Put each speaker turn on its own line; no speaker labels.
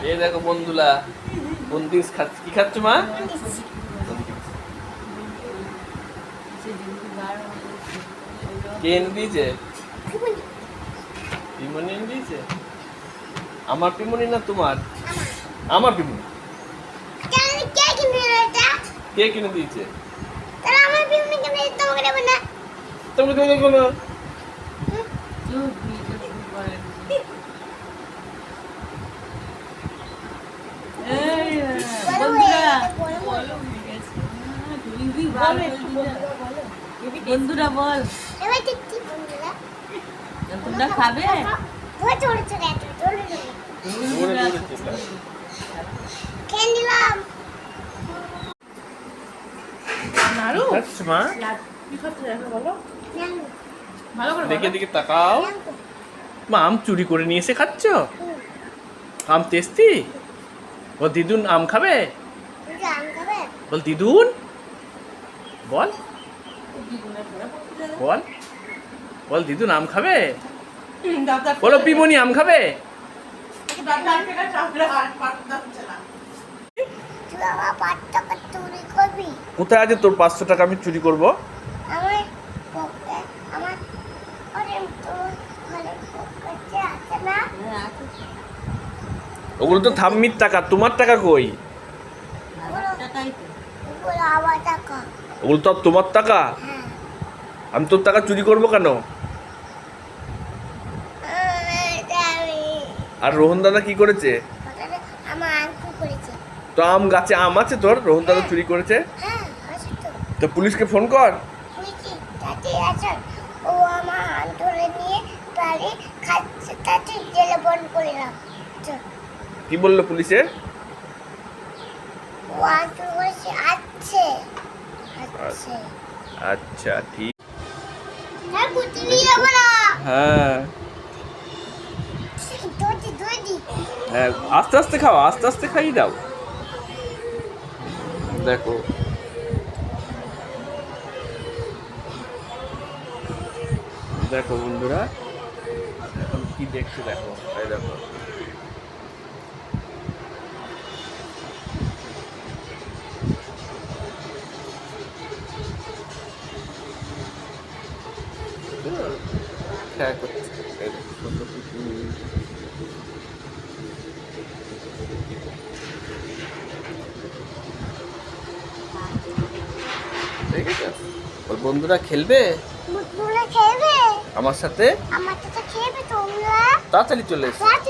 এই দেখো বন্ধুরা, কোন দিন খাচ্ছ, কি খাচ্ছ মা? কে এনে দিয়েছে? পিমনি এনে দিয়েছে? আমার পিমনি না তোমার? আমার পিমনি। কে কিনে দিয়েছে? তুমি তুমি দেখো না।
বন্ধুরা বল, তোমরা খাবে?
দেখে দেখে তাকাও। মা আম চুরি করে নিয়ে এসে খাচ্ছ? আম টেস্টি? ও দিদুন আম খাবে? বল দিদুন, বল বল বল দিদুন আম খাবে? বলো পিমনি আম খাবে? কোথায় আছে তোর 500 টাকা আমি চুরি করবো? ওগুলো তো ঠাম্মির টাকা, তোমার টাকা কই? ওগুলো তো তোমার টাকা। আমি তোর টাকা চুরি করবো কেন? আর রোহন দাদা কি করেছে? তো আম গাছে আম আছে তোর? রোহন দাদা চুরি করেছে? তো পুলিশকে ফোন কর। কি বললো পুলিশের? আচ্ছা ঠিক। হ্যাঁ হ্যাঁ, আস্তে আস্তে খাও, আস্তে আস্তে খাইয়ে দাও। দেখো দেখো বন্ধুরা, এখন কি দেখছো দেখো, এই দেখো। খেয়া করছে, এই দেখো, সুন্দর কুকুর। দেখেছো? ওর বন্ধুরা খেলবে আমার সাথে। তাড়াতাড়ি চলে এসো।